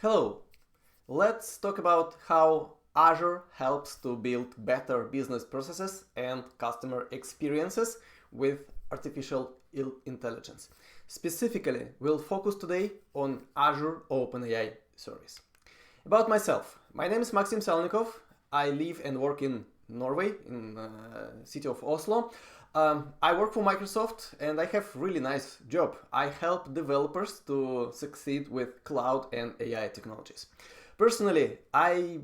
Hello, let's talk about how Azure helps to build better business processes and customer experiences with artificial intelligence. Specifically, we'll focus today on Azure Open AI service. About myself, my name is Maxim Salnikov. I live and work in Norway, in the city of Oslo. I work for Microsoft and I have really nice job. I help developers to succeed with cloud and AI technologies. Personally, I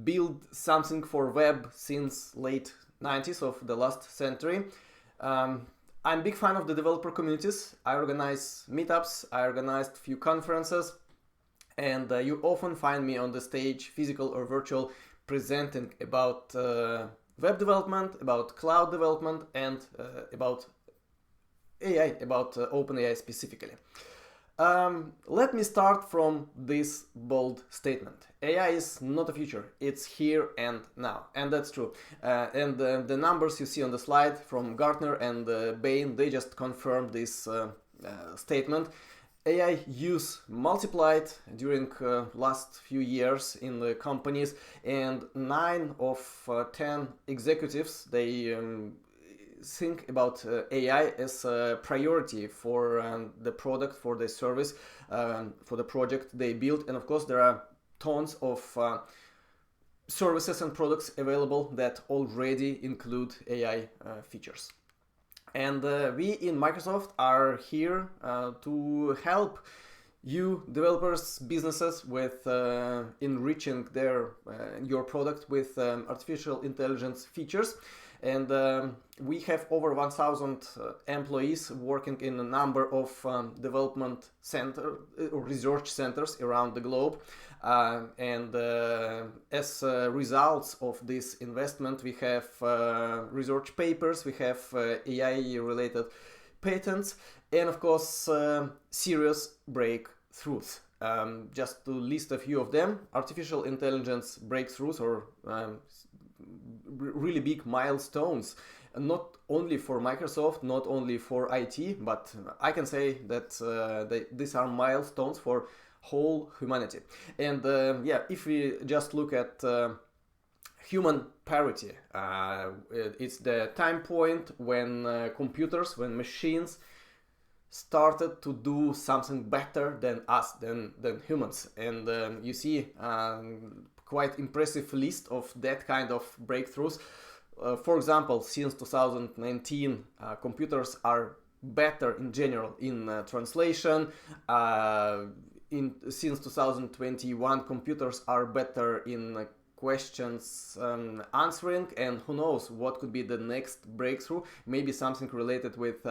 build something for web since late 90s of the last century. I'm a big fan of the developer communities. I organize meetups, I organized few conferences, and you often find me on the stage, physical or virtual, presenting about web development, about cloud development, and about AI, about OpenAI specifically. Let me start from this bold statement. AI is not a future, it's here and now, and that's true. And the numbers you see on the slide from Gartner and Bain, they just confirm this statement. AI use multiplied during last few years in the companies, and 9 of 10 executives, they think about AI as a priority for the product, for the service, for the project they build. And of course there are tons of services and products available that already include AI features. And we in Microsoft are here to help you developers, businesses with enriching your product with artificial intelligence features. And we have over 1,000 employees working in a number of development center or research centers around the globe. As results of this investment, we have research papers, we have AI-related patents, and of course serious breakthroughs. Just to list a few of them: artificial intelligence breakthroughs or really big milestones, not only for Microsoft, not only for IT, but I can say that these are milestones for whole humanity. And if we just look at human parity, it's the time point when computers, when machines started to do something better than us, than humans. And you see quite impressive list of that kind of breakthroughs. For example, since 2019, computers are better in general in translation. Since 2021, computers are better in questions answering, and who knows what could be the next breakthrough? Maybe something related with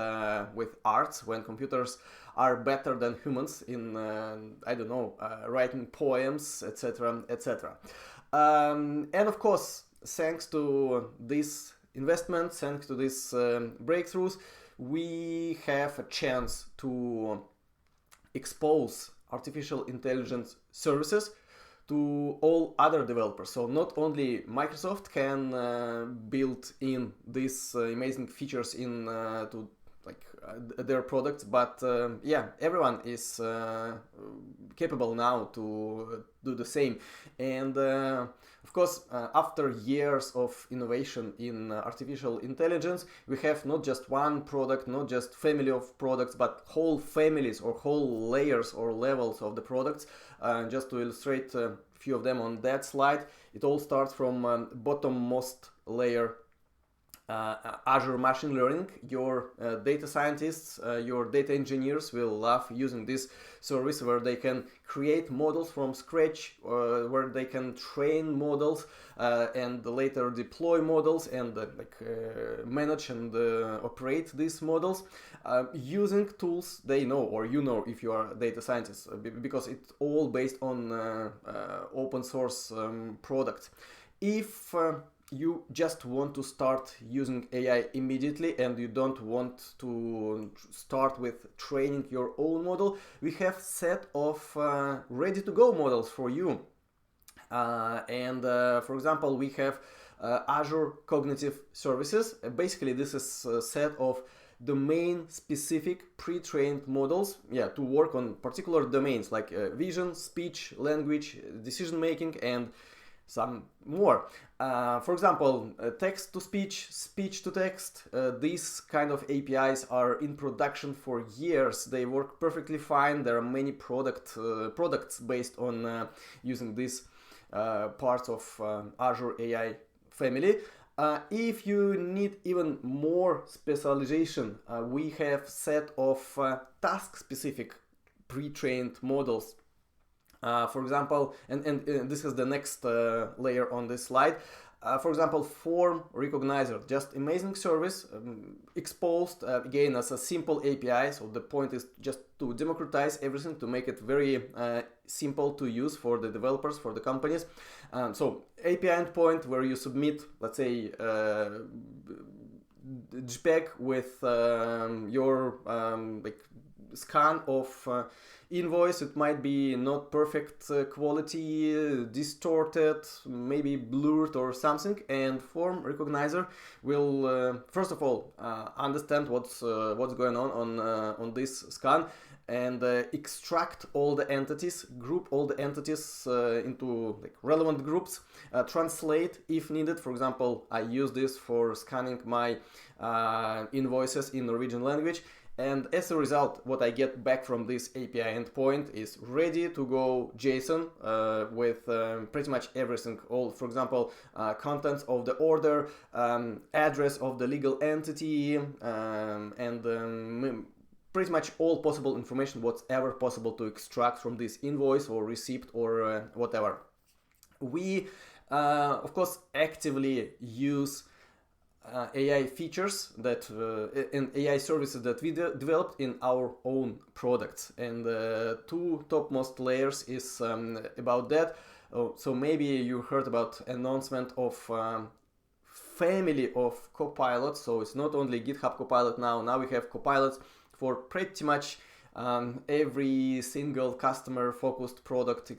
arts, when computers are better than humans in I don't know, writing poems, etc., etc. And of course, thanks to this investment, thanks to these breakthroughs, we have a chance to expose artificial intelligence services to all other developers. So not only Microsoft can build in these amazing features in to their products, but everyone is capable now to do the same. And of course, after years of innovation in artificial intelligence, we have not just one product, not just family of products, but whole families or whole layers or levels of the products. Just to illustrate a few of them on that slide, it all starts from bottommost layer. Azure machine learning. Your data scientists, your data engineers will love using this service, where they can create models from scratch, where they can train models and later deploy models and manage and operate these models using tools they know, or you know if you are a data scientist, because it's all based on open source products. If you just want to start using AI immediately and you don't want to start with training your own model, we have set of ready-to-go models for you. For example, we have Azure Cognitive Services. Basically, this is a set of domain-specific pre-trained models, to work on particular domains like vision, speech, language, decision-making, and some more. For example, text-to-speech, speech-to-text, these kind of APIs are in production for years. They work perfectly fine. There are many products based on using these parts of Azure AI family. If you need even more specialization, we have set of task-specific pre-trained models. For example, and this is the next layer on this slide. For example, form recognizer, just amazing service, exposed again as a simple API. So the point is just to democratize everything, to make it very simple to use for the developers, for the companies. So API endpoint where you submit, let's say, JPEG with your like scan of invoice. It might be not perfect quality, distorted, maybe blurred or something, and form recognizer will first of all understand what's going on this scan, and extract all the entities, group all the entities into like relevant groups, translate if needed. For example, I use this for scanning my invoices in Norwegian language. And as a result, what I get back from this API endpoint is ready to go JSON with pretty much everything. All, for example, contents of the order, address of the legal entity, and pretty much all possible information, whatever possible to extract from this invoice or receipt or whatever. We, of course, actively use AI features that and AI services that we developed in our own products, and two topmost layers is about that. So maybe you heard about announcement of family of copilots. So it's not only GitHub Copilot now we have copilots for pretty much every single customer-focused product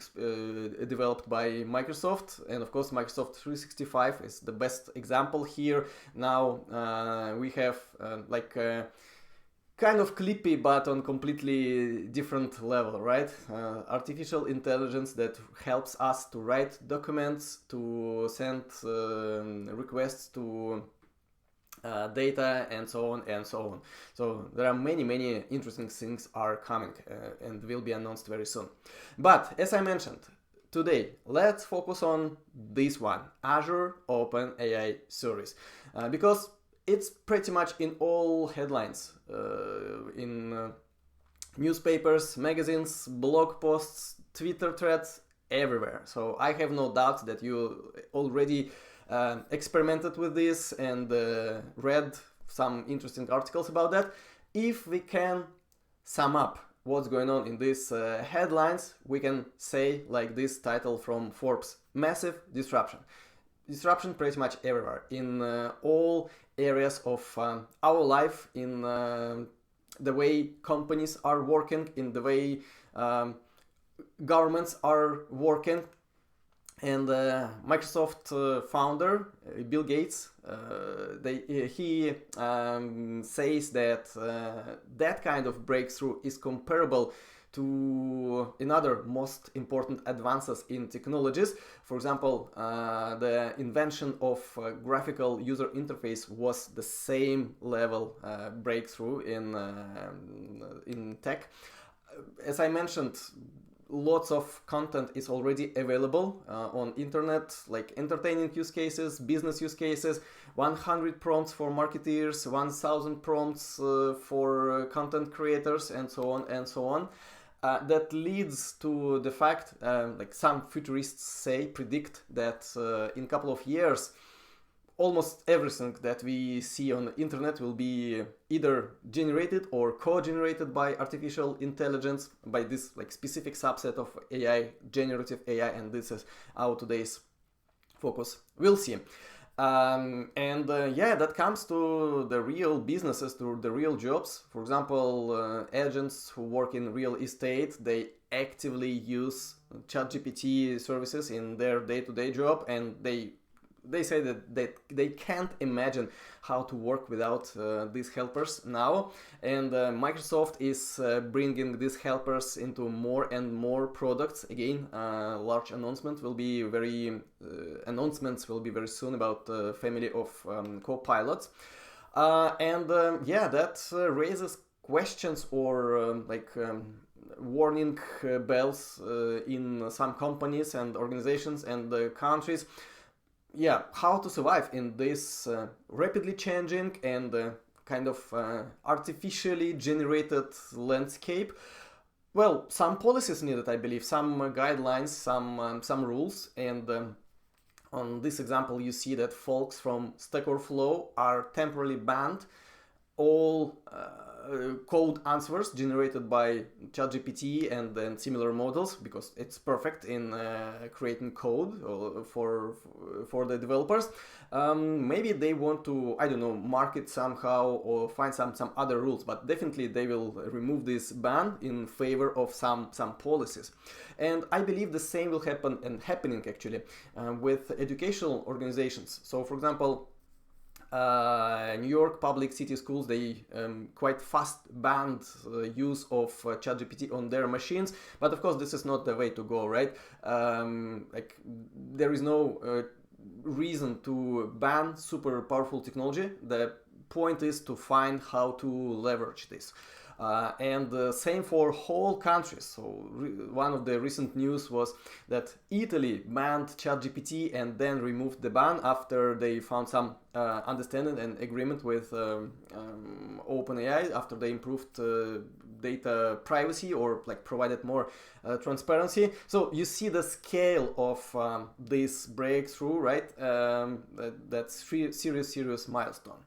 developed by Microsoft. And of course, Microsoft 365 is the best example here. Now we have kind of clippy, but on completely different level, right? Artificial intelligence that helps us to write documents, to send requests to data, and so on and so on. So there are many interesting things are coming and will be announced very soon. But as I mentioned, today let's focus on this one, Azure Open AI service, because it's pretty much in all headlines, in newspapers, magazines, blog posts, Twitter threads, everywhere. So I have no doubt that you already experimented with this and read some interesting articles about that. If we can sum up what's going on in these headlines, we can say like this title from Forbes: massive disruption. Disruption pretty much everywhere, in all areas of our life, in the way companies are working, in the way governments are working. And Microsoft founder Bill Gates, he says that that kind of breakthrough is comparable to another most important advances in technologies. For example, the invention of graphical user interface was the same level breakthrough in tech. As I mentioned, lots of content is already available on internet, like entertaining use cases, business use cases, 100 prompts for marketeers, 1000 prompts for content creators, and so on and so on. That leads to the fact, like some futurists predict that in a couple of years, almost everything that we see on the internet will be either generated or co-generated by artificial intelligence, by this like specific subset of AI, generative AI, and this is our today's focus. We'll see. That comes to the real businesses, to the real jobs. For example, agents who work in real estate, they actively use ChatGPT services in their day-to-day job, and they they say that they can't imagine how to work without these helpers now, and Microsoft is bringing these helpers into more and more products. Again, large announcements will be very soon about family of co-pilots, that raises questions or warning bells in some companies and organizations and countries. Yeah, how to survive in this rapidly changing and artificially generated landscape. Well, some policies needed, I believe, some guidelines, some rules, and on this example you see that folks from Stack Overflow are temporarily banned. All code answers generated by ChatGPT and then similar models, because it's perfect in creating code for the developers. Maybe they want to, I don't know, mark it somehow or find some other rules, but definitely they will remove this ban in favor of some policies. And I believe the same will happen, and happening actually, with educational organizations. So for example, New York public city schools, they quite fast banned use of ChatGPT on their machines, but of course this is not the way to go, right? There is no reason to ban super powerful technology. The point is to find how to leverage this. And same for whole countries. So one of the recent news was that Italy banned ChatGPT and then removed the ban after they found some understanding and agreement with OpenAI, after they improved data privacy or provided more transparency. So you see the scale of this breakthrough, right? That's serious milestone.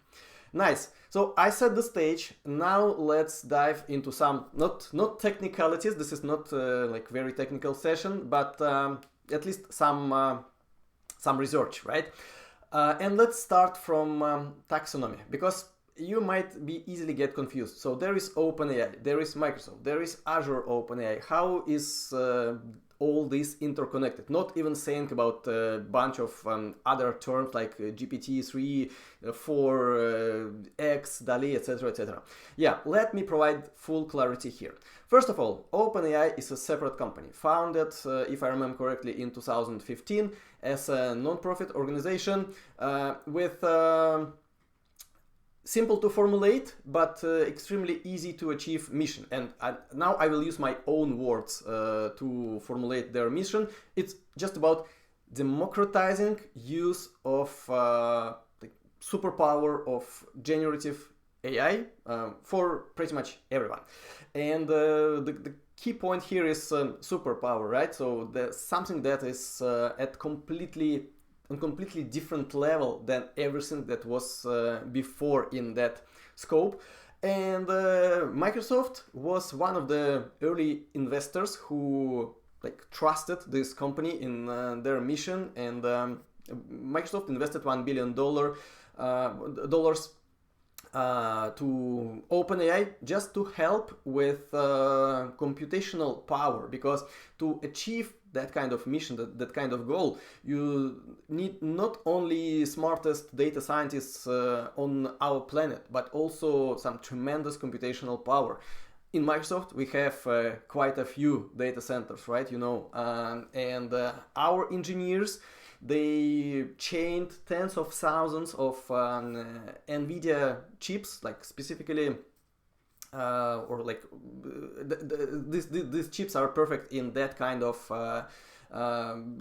Nice. So I set the stage. Now let's dive into some not technicalities. This is not very technical session, but at least some research, right? And let's start from taxonomy, because you might be easily get confused. So there is OpenAI, there is Microsoft, there is Azure OpenAI. How is all this interconnected? Not even saying about a bunch of other terms like GPT-3, 4, X, DALL-E, etc., etc. Yeah, let me provide full clarity here. First of all, OpenAI is a separate company, founded, if I remember correctly, in 2015 as a non-profit organization with simple to formulate but extremely easy to achieve mission. And now I will use my own words to formulate their mission. It's just about democratizing use of the superpower of generative AI for pretty much everyone. And the key point here is superpower, right? So there's something that is at completely different level than everything that was before in that scope. And Microsoft was one of the early investors who trusted this company in their mission, and Microsoft invested $1 billion to OpenAI just to help with computational power, because to achieve that kind of mission, that kind of goal, you need not only smartest data scientists on our planet, but also some tremendous computational power. In Microsoft, we have quite a few data centers, right? And our engineers, they chained tens of thousands of NVIDIA chips, specifically these chips are perfect in that kind of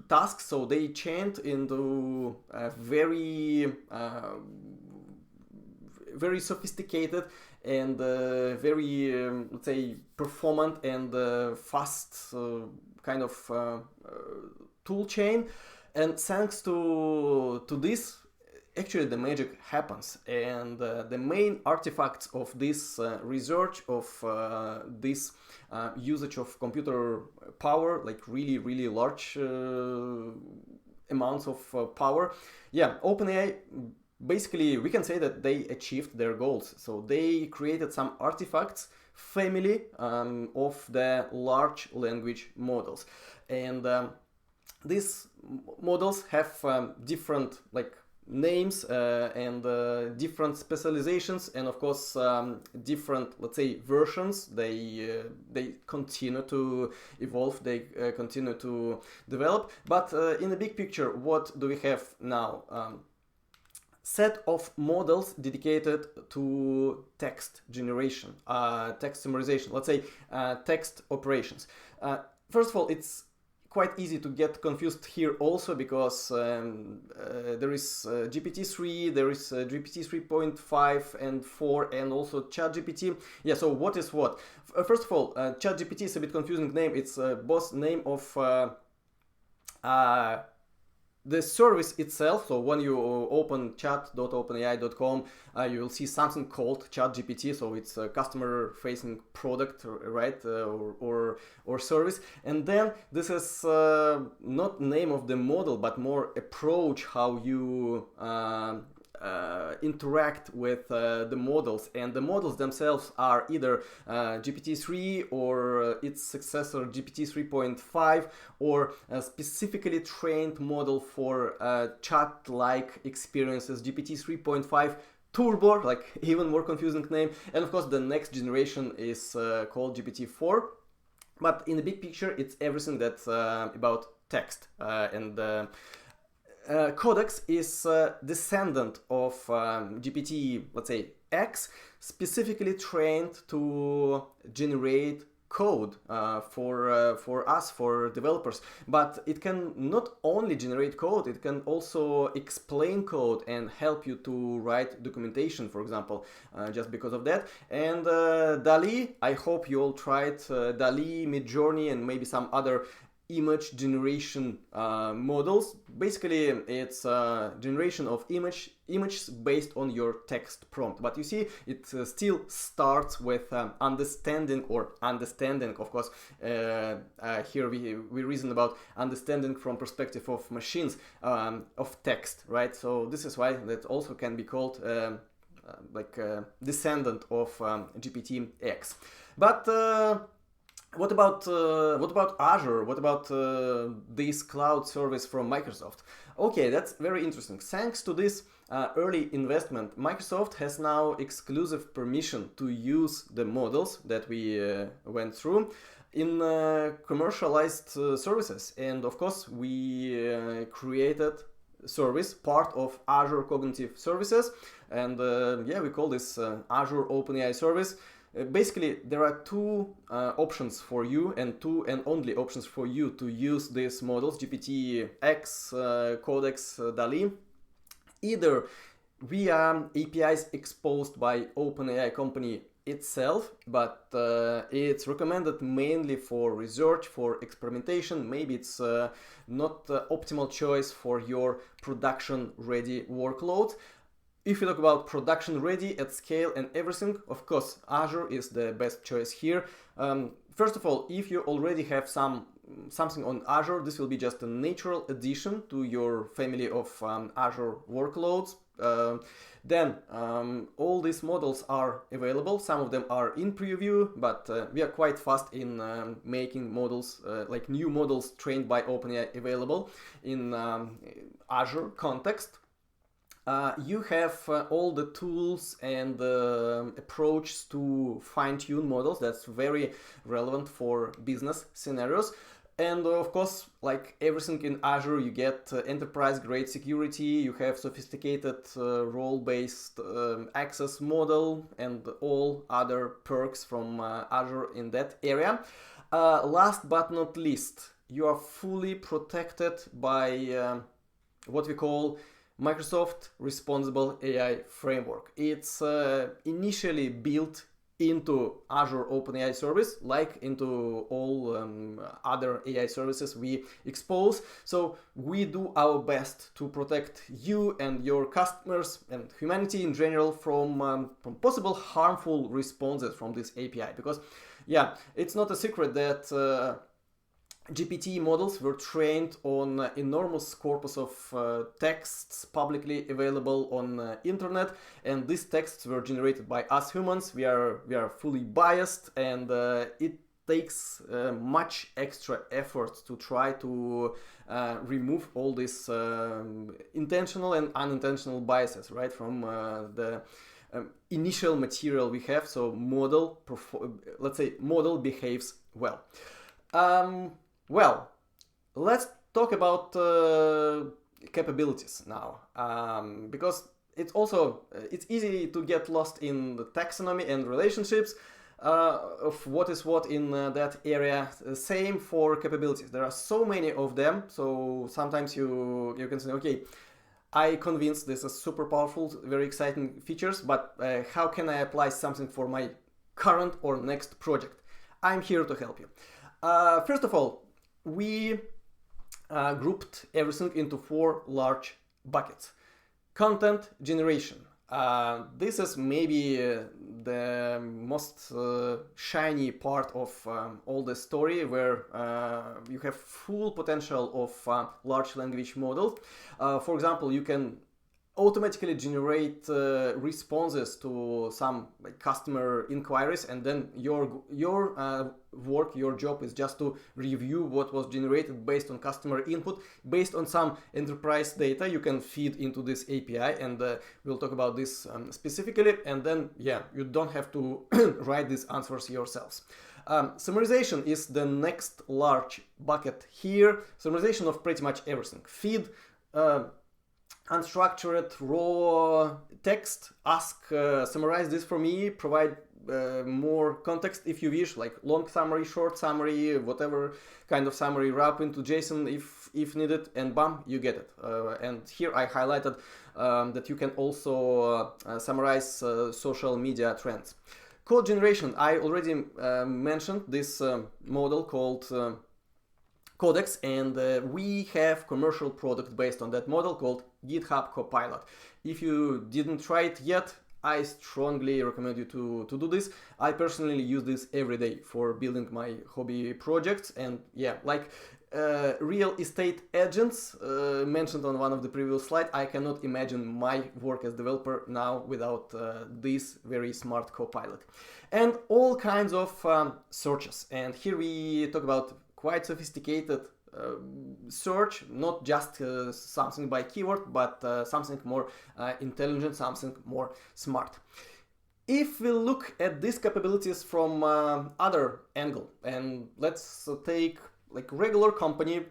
tasks. So they chained into very sophisticated and very let's say performant and fast kind of tool chain. And thanks to this, actually the magic happens, and the main artifacts of this research, of this usage of computer power, really large amounts of power. Yeah, OpenAI, basically we can say that they achieved their goals. So they created some artifacts, family of the large language models. And these models have different like names and different specializations, and of course different, let's say, versions. They continue to evolve, they continue to develop, but in the big picture, what do we have now? Set of models dedicated to text generation, text summarization, let's say text operations. First of all, it's quite easy to get confused here also, because there is GPT-3, there is GPT 3.5 and 4, and also ChatGPT. Yeah, so what is what? First of all, ChatGPT is a bit confusing name. It's both name of the service itself. So when you open chat.openai.com, you will see something called ChatGPT. So it's a customer-facing product, right, or service. And then this is not name of the model, but more approach how you interact with the models, and the models themselves are either GPT-3 or its successor GPT 3.5, or a specifically trained model for chat-like experiences, GPT 3.5 Turbo, like even more confusing name. And of course the next generation is called GPT-4. But in the big picture, it's everything that's about text, and Codex is descendant of GPT, let's say X, specifically trained to generate code for us, for developers. But it can not only generate code, it can also explain code and help you to write documentation, for example, just because of that. And DALL-E, I hope you all tried DALL-E, Midjourney, and maybe some other image generation models. Basically, it's generation of images based on your text prompt. But you see, it still starts with understanding, of course. Here we reason about understanding from perspective of machines, of text, right? So this is why that also can be called descendant of GPT-X. But what about Azure? What about this cloud service from Microsoft? Okay, that's very interesting. Thanks to this early investment, Microsoft has now exclusive permission to use the models that we went through in commercialized services. And of course, we created service, part of Azure Cognitive Services, and yeah, we call this Azure Open AI service. Basically, there are two options for you, and two and only options for you to use these models, GPT-X, Codex, DALL-E, either via APIs exposed by OpenAI company itself, but it's recommended mainly for research, for experimentation. Maybe it's not the optimal choice for your production-ready workload. If you talk about production ready at scale and everything, of course, Azure is the best choice here. First of all, if you already have something on Azure, this will be just a natural addition to your family of Azure workloads. Then all these models are available. Some of them are in preview, but we are quite fast in making models, like new models trained by OpenAI, available in Azure context. You have all the tools and approaches to fine-tune models. That's very relevant for business scenarios. And of course, like everything in Azure, you get enterprise-grade security, you have sophisticated role-based access model, and all other perks from Azure in that area. Last but not least, you are fully protected by what we call Microsoft Responsible AI Framework. It's initially built into Azure OpenAI service, like into all other AI services we expose. So we do our best to protect you and your customers and humanity in general from possible harmful responses from this API. Because yeah, it's not a secret that GPT models were trained on enormous corpus of texts publicly available on internet, and these texts were generated by us humans. We are fully biased, and it takes much extra effort to try to remove all these intentional and unintentional biases, right, from the initial material we have. So let's say model behaves well. Well, let's talk about capabilities now, because it's easy to get lost in the taxonomy and relationships of what is what in that area. Same for capabilities. There are so many of them, so sometimes you can say, okay, I convinced this is super powerful, very exciting features, but how can I apply something for my current or next project? I'm here to help you. First of all, we grouped everything into 4 large buckets. Content generation. This is maybe the most shiny part of all the story, where you have full potential of large language models. For example, you can automatically generate responses to some customer inquiries, and then your work, your job is just to review what was generated based on customer input, based on some enterprise data you can feed into this API, and we'll talk about this specifically. And then you don't have to write these answers yourselves. Summarization is the next large bucket here. Summarization of pretty much everything. Feed unstructured raw text, ask summarize this for me, provide more context if you wish, like long summary, short summary, whatever kind of summary, wrap into JSON if needed, and bam, you get it. And here I highlighted that you can also summarize social media trends. Code generation, I already mentioned this model called Codex, and we have commercial product based on that model called GitHub Copilot. If you didn't try it yet, I strongly recommend you to do this. I personally use this every day for building my hobby projects, and like real estate agents mentioned on one of the previous slides, I cannot imagine my work as developer now without this very smart Copilot. And all kinds of searches, and here we talk about quite sophisticated search, not just something by keyword, but something more intelligent, something more smart. If we look at these capabilities from other angle, and let's take like regular company,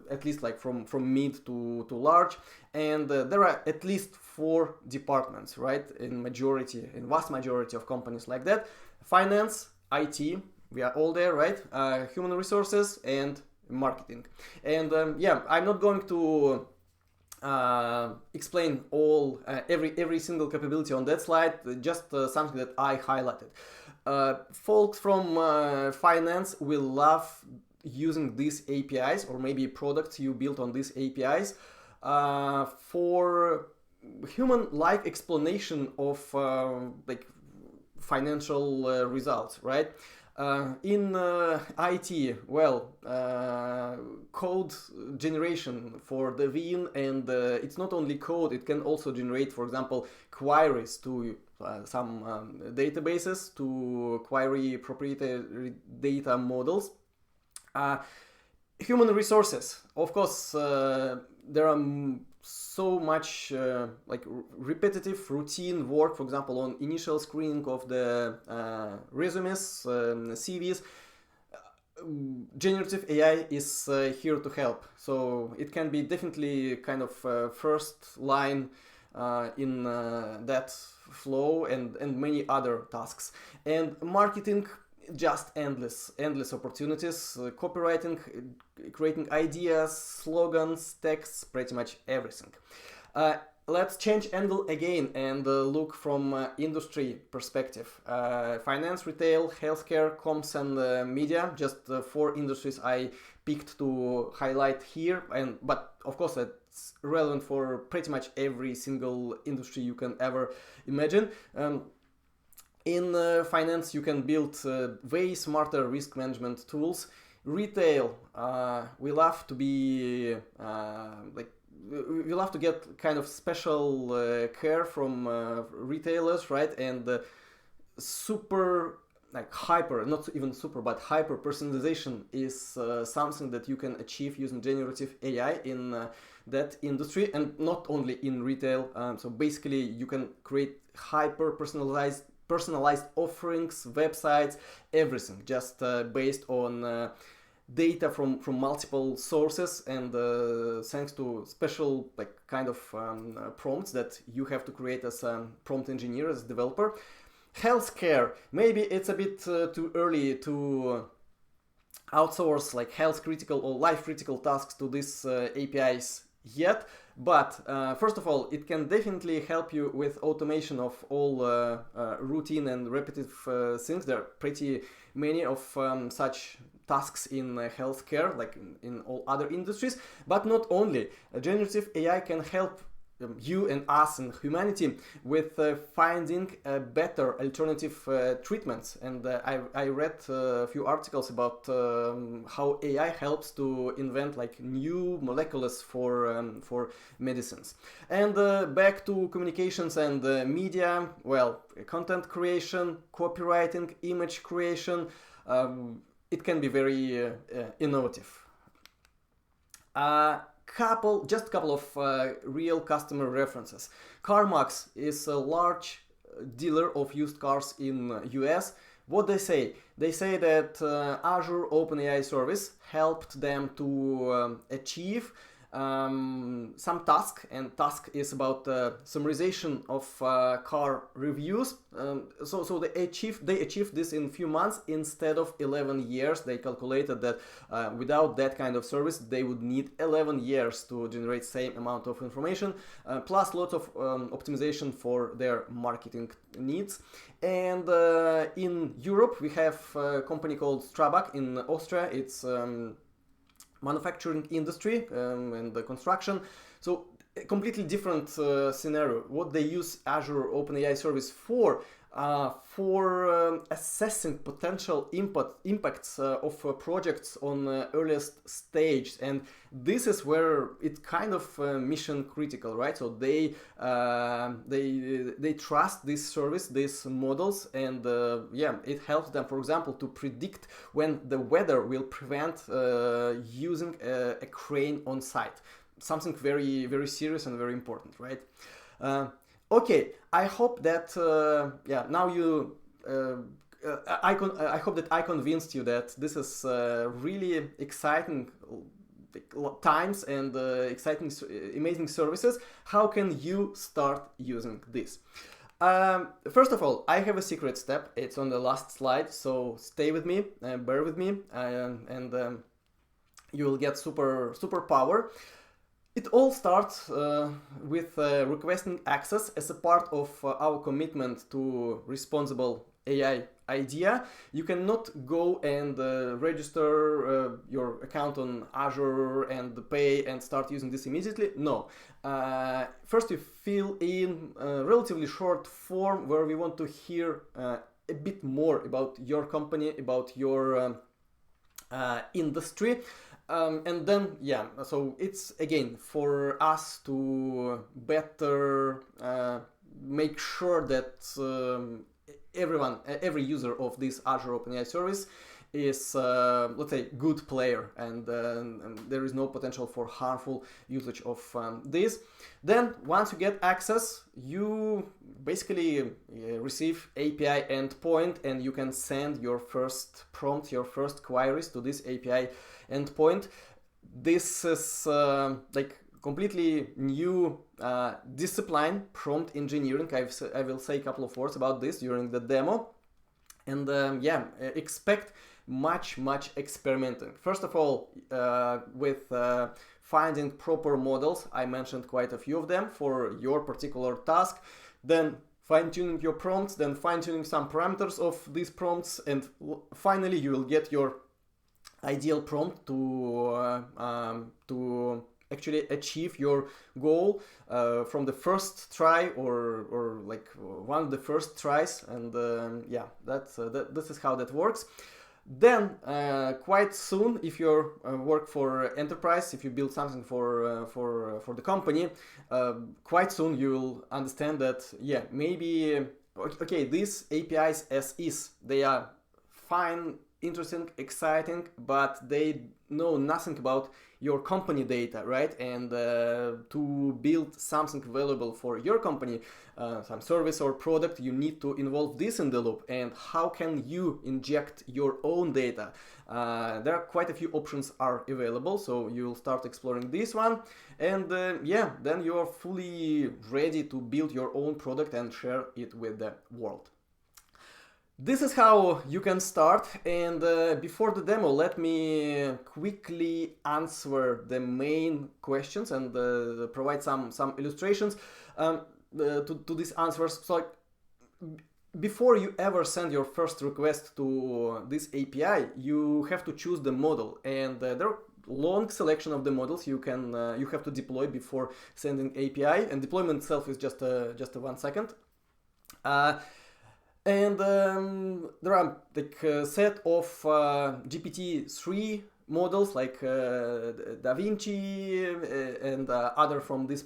at least like from mid to large, and there are at least 4 departments, right? In vast majority of companies like that: finance, IT, we are all there, right? Human resources and marketing. And I'm not going to explain every single capability on that slide, just something that I highlighted. Folks from finance will love using these APIs, or maybe products you built on these APIs, for human-like explanation of like financial results, right? In IT, code generation for the Vim, and it's not only code, it can also generate, for example, queries to some databases, to query proprietary data models. Human resources, of course, there are so much like repetitive routine work, for example, on initial screening of the resumes, CVs. Generative AI is here to help, so it can be definitely kind of first line in that flow, and many other tasks. And marketing, just endless opportunities. Copywriting, creating ideas, slogans, texts, pretty much everything. Let's change angle again and look from industry perspective. Finance, retail, healthcare, comms, and media, just 4 industries I picked to highlight here, but of course it's relevant for pretty much every single industry you can ever imagine. In finance, you can build way smarter risk management tools. Retail, we love to be we love to get kind of special care from retailers, right? And super like hyper, not even super, but hyper personalization is something that you can achieve using generative AI in that industry, and not only in retail. So basically, you can create hyper personalized offerings, websites, everything, just based on data from multiple sources, and thanks to special like kind of prompts that you have to create as a prompt engineer, as a developer. Healthcare, maybe it's a bit too early to outsource like health critical or life critical tasks to these APIs yet, but first of all, it can definitely help you with automation of all routine and repetitive things. There are pretty many of such tasks in healthcare, like in all other industries. But not only, generative AI can help you and us and humanity with finding better alternative treatments. And I read a few articles about how AI helps to invent like new molecules for medicines. And back to communications and media, well, content creation, copywriting, image creation, it can be very innovative. Just a couple of real customer references. CarMax is a large dealer of used cars in US. What they say? They say that Azure Open AI service helped them to achieve some task, and task is about summarization of car reviews. So they achieved this in few months instead of 11 years. They calculated that without that kind of service they would need 11 years to generate same amount of information, plus lots of optimization for their marketing needs. And in Europe we have a company called Strabag in Austria. It's manufacturing industry and the construction. So a completely different scenario. What they use Azure OpenAI service for assessing potential impacts of projects on earliest stage, and this is where it's kind of mission critical, right? So they trust this service, these models, and yeah, it helps them, for example, to predict when the weather will prevent using a crane on site. Something very, very serious and very important, right? Okay, I hope that yeah, now you I hope that I convinced you that this is really exciting times and exciting, amazing services. How can you start using this? First of all, I have a secret step. It's on the last slide, so stay with me, bear with me, and you will get super power. It all starts with requesting access as a part of our commitment to responsible AI idea. You cannot go and register your account on Azure and pay and start using this immediately. No. First you fill in a relatively short form where we want to hear a bit more about your company, about your industry. And then, yeah, so it's again for us to better make sure that every user of this Azure OpenAI service is, let's say, good player, and there is no potential for harmful usage of this. Then once you get access, you basically receive API endpoint, and you can send your first prompt, your first queries to this API endpoint. This is like completely new discipline, prompt engineering. I will say a couple of words about this during the demo. And yeah, expect much experimenting. First of all, with finding proper models. I mentioned quite a few of them for your particular task. Then fine-tuning your prompts, then fine-tuning some parameters of these prompts, and finally you will get your ideal prompt to actually achieve your goal from the first try, or like one of the first tries. And yeah, this is how that works. Then quite soon, if you work for enterprise, if you build something for the company, quite soon you will understand that, yeah, maybe okay, these APIs as is, they are fine, interesting, exciting, but they know nothing about your company data, right? And to build something valuable for your company, some service or product, you need to involve this in the loop. And how can you inject your own data? There are quite a few options are available, so you'll start exploring this one, and yeah, then you are fully ready to build your own product and share it with the world. This is how you can start, and before the demo, let me quickly answer the main questions and provide some illustrations to these answers. So, before you ever send your first request to this API, you have to choose the model, and there are long selection of the models you have to deploy before sending API, and deployment itself is just a 1 second. And there are like a set of GPT-3 models like DaVinci and other from this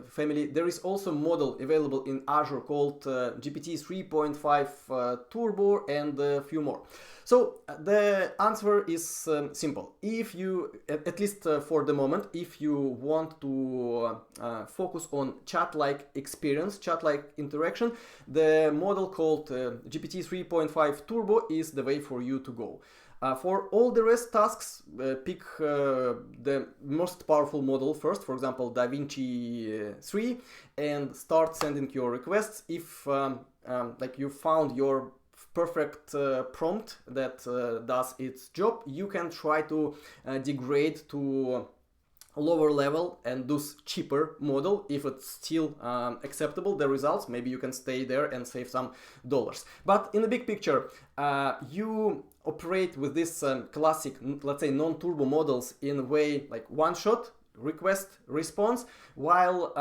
family. There is also a model available in Azure called GPT 3.5 Turbo and a few more. So the answer is simple. If you, at least for the moment, if you want to focus on chat-like experience, chat-like interaction, the model called GPT 3.5 Turbo is the way for you to go. For all the rest tasks, pick the most powerful model first, for example, DaVinci 3, and start sending your requests. If like you found your perfect prompt that does its job, you can try to degrade to lower level and thus cheaper model. If it's still acceptable, the results, maybe you can stay there and save some dollars. But in the big picture, you operate with this classic, let's say, non-turbo models in a way like one shot, request response, while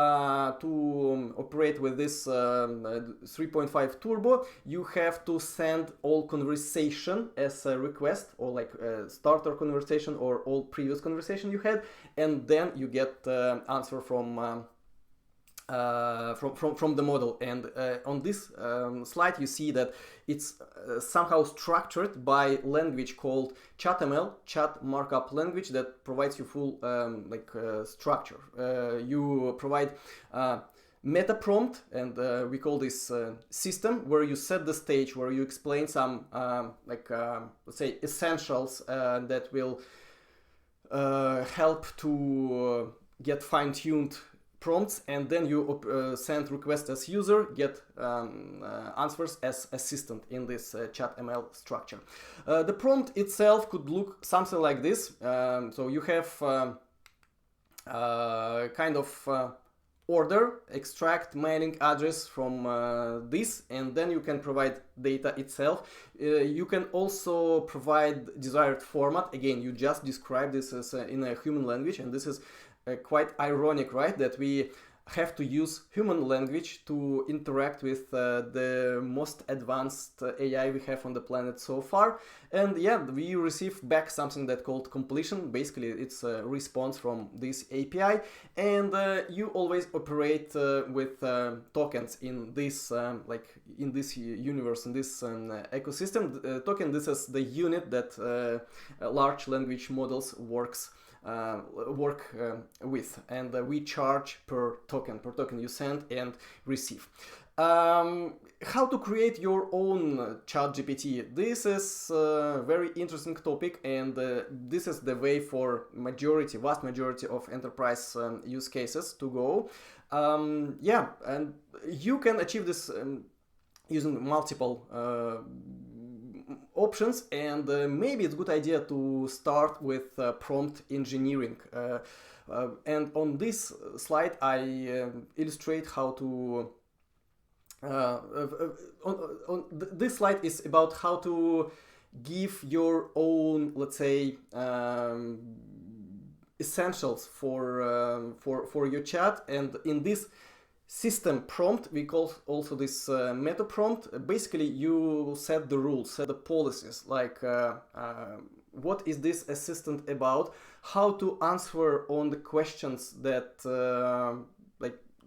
to operate with this 3.5 turbo, you have to send all conversation as a request, or like a starter conversation or all previous conversation you had, and then you get answer from the model. And on this slide you see that it's somehow structured by language called ChatML, chat markup language, that provides you full structure. You provide meta prompt, and we call this system, where you set the stage, where you explain some let's say essentials that will help to get fine-tuned prompts, and then you send request as user, get answers as assistant in this ChatML structure. The prompt itself could look something like this. So you have kind of order, extract mailing address from this, and then you can provide data itself. You can also provide desired format. Again, you just describe this as in a human language, and this is quite ironic, right, that we have to use human language to interact with the most advanced AI we have on the planet so far. And yeah, we receive back something that called completion. Basically, it's a response from this API, and you always operate with tokens in this in this universe, in this ecosystem. Token, this is the unit that large language models work with, and we charge per token you send and receive. How to create your own ChatGPT? This is a very interesting topic, and this is the way for vast majority of enterprise use cases to go. Yeah, and you can achieve this using multiple options, and maybe it's a good idea to start with prompt engineering. And on this slide I illustrate how to this slide is about how to give your own, let's say, essentials for your chat. And in this system prompt, we call also this meta prompt. Basically, you set the rules, set the policies, like what is this assistant about, how to answer on the questions that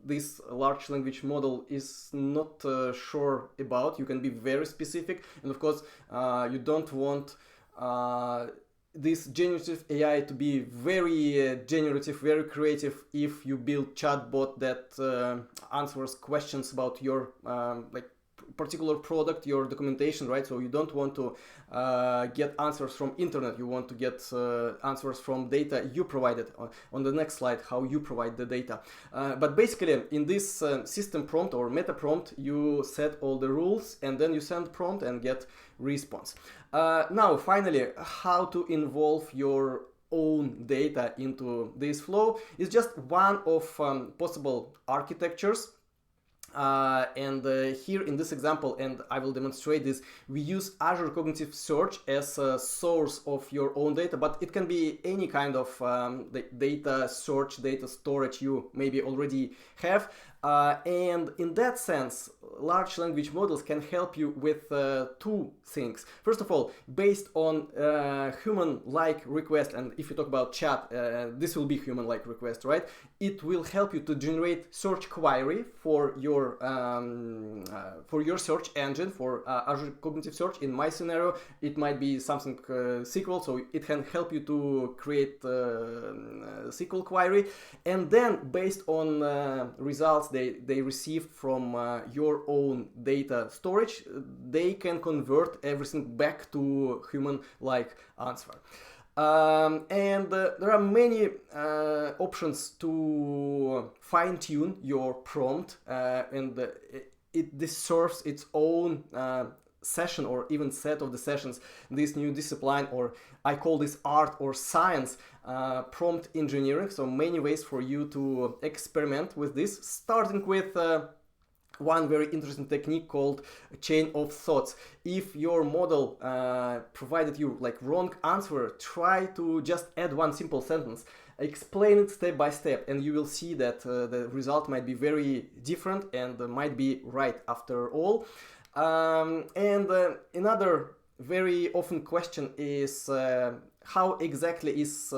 this large language model is not sure about, you can be very specific. And of course, you don't want this generative AI to be very generative, very creative. If you build chatbot that answers questions about your like particular product, your documentation, right? So you don't want to get answers from internet. You want to get answers from data you provided. On the next slide, how you provide the data. But basically, in this system prompt or meta prompt, you set all the rules and then you send prompt and get response. Now, finally, how to involve your own data into this flow is just one of possible architectures. Here in this example, and I will demonstrate this, we use Azure Cognitive Search as a source of your own data, but it can be any kind of data search, data storage you maybe already have. And in that sense, large language models can help you with two things. First of all, based on human-like request, and if you talk about chat, this will be human-like request, right? It will help you to generate search query for your search engine, for Azure Cognitive Search. In my scenario, it might be something SQL, so it can help you to create SQL query, and then based on results they received from your own data storage, they can convert everything back to human-like answer. There are many options to fine-tune your prompt, and this serves its own session or even set of the sessions. This new discipline, or I call this art or science, prompt engineering. So many ways for you to experiment with this, starting with one very interesting technique called chain of thoughts. If your model provided you like wrong answer, try to just add one simple sentence, explain it step by step, and you will see that the result might be very different and might be right after all. Another very often question is how exactly is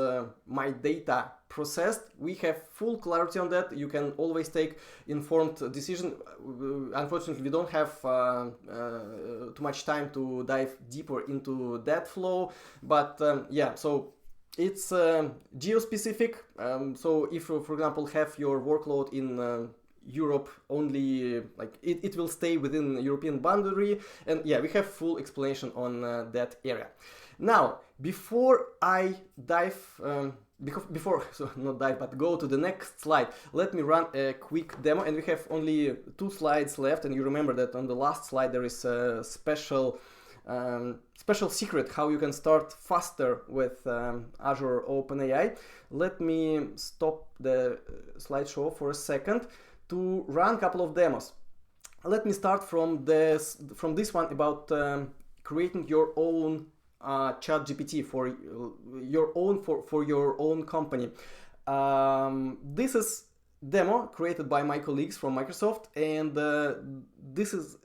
my data processed? We have full clarity on that. You can always take informed decision. Unfortunately, we don't have too much time to dive deeper into that flow, but yeah, so it's geo-specific. So if you, for example, have your workload in Europe only, like it will stay within European boundary, and yeah, we have full explanation on that area. Now, before I dive, so not dive, but go to the next slide, let me run a quick demo, and we have only 2 slides left, and you remember that on the last slide there is a special secret how you can start faster with Azure Open AI. Let me stop the slideshow for a second to run a couple of demos. Let me start from this one about creating your own ChatGPT for your own company. This is demo created by my colleagues from Microsoft, and this is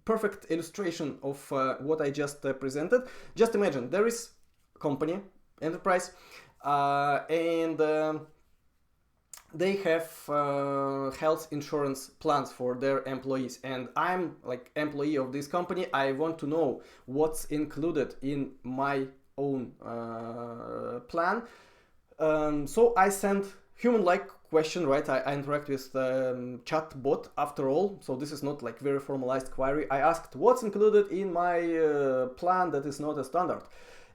perfect illustration of what I just presented. Just imagine there is company, enterprise, and they have health insurance plans for their employees, and I'm like employee of this company. I want to know what's included in my own plan. So I send human-like question, right? I interact with the chatbot after all, so this is not like very formalized query. I asked what's included in my plan that is not a standard,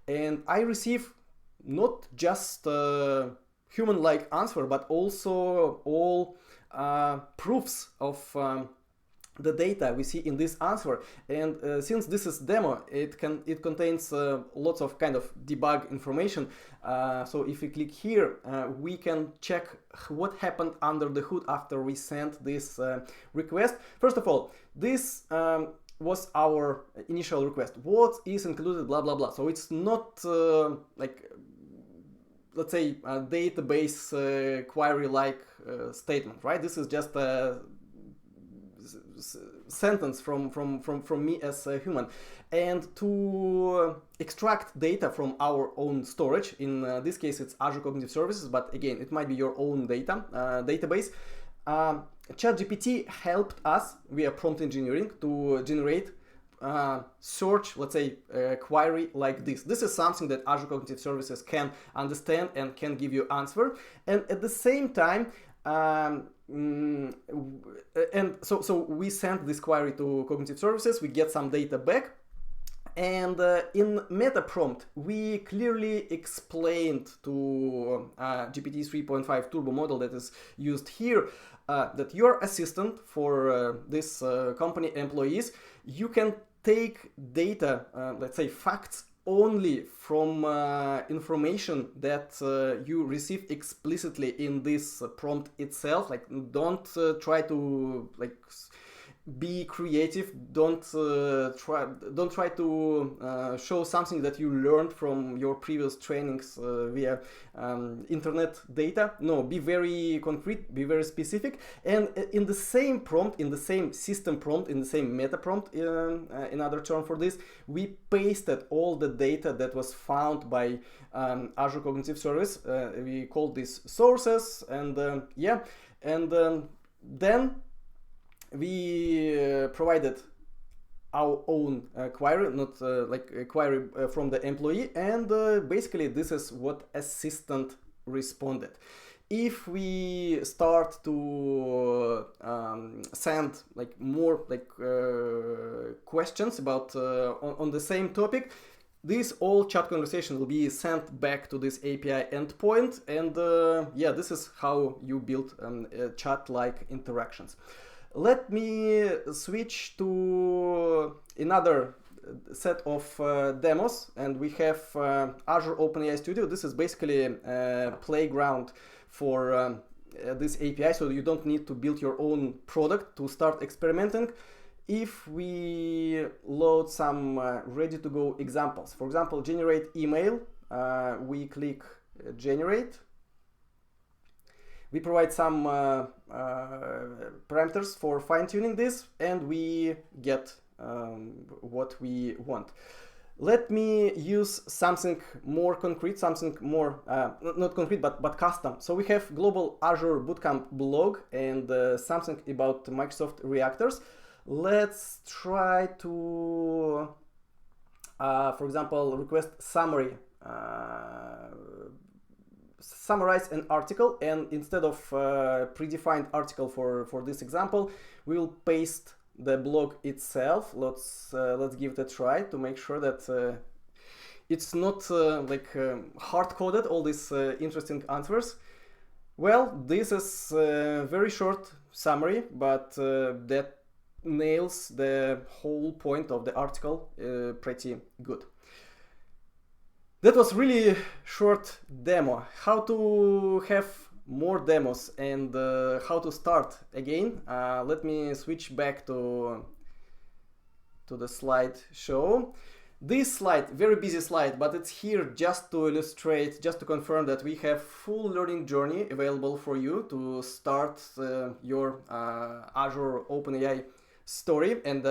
and I receive not just human-like answer, but also all proofs of the data we see in this answer. And since this is demo, it contains lots of kind of debug information. So if we click here, we can check what happened under the hood after we sent this request. First of all, this was our initial request. What is included, blah blah blah. So it's not like, let's say, a database query-like statement, right? This is just a sentence from me as a human. And to extract data from our own storage, in this case it's Azure Cognitive Services, but again it might be your own data database, ChatGPT helped us via prompt engineering to generate search, let's say, query like this. This is something that Azure Cognitive Services can understand and can give you answer. And at the same time, and so we send this query to Cognitive Services, we get some data back. And in meta prompt, we clearly explained to GPT 3.5 turbo model that is used here that your assistant for this company employees, you can take data, let's say facts, only from information that you receive explicitly in this prompt itself. Like, don't try to be creative. Don't try to show something that you learned from your previous trainings via internet data. No, be very concrete, be very specific. And in the same prompt, in the same system prompt, in the same meta prompt, another term for this, we pasted all the data that was found by Azure Cognitive Service. We called this sources, and then we provided our own query, not like a query from the employee, and basically this is what assistant responded. If we start to send like more questions about on the same topic, this all chat conversation will be sent back to this API endpoint, and this is how you build chat-like interactions. Let me switch to another set of demos, and we have Azure Open AI Studio. This is basically a playground for this API, so you don't need to build your own product to start experimenting. If we load some ready-to-go examples, for example, generate email, we click generate. We provide some parameters for fine-tuning this, and we get what we want. Let me use something more concrete, something more, not concrete, but custom. So we have global Azure Bootcamp blog and something about Microsoft reactors. Let's try to, for example, request summary. Summarize an article, and instead of predefined article for this example, we will paste the blog itself. Let's give it a try to make sure that it's not hard-coded, all these interesting answers. Well, this is a very short summary, but that nails the whole point of the article pretty good. That was really short demo. How to have more demos and how to start again. Let me switch back to the slideshow. This slide, very busy slide, but it's here just to illustrate, just to confirm that we have full learning journey available for you to start your Azure Open AI story, and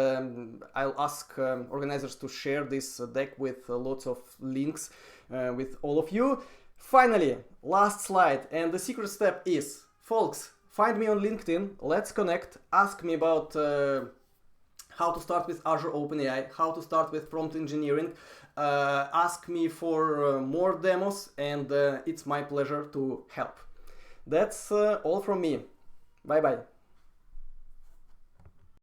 I'll ask organizers to share this deck with lots of links with all of you. Finally, last slide, and the secret step is, folks, find me on LinkedIn, let's connect, ask me about how to start with Azure Open AI, how to start with prompt engineering, ask me for more demos, and it's my pleasure to help. That's all from me. Bye bye.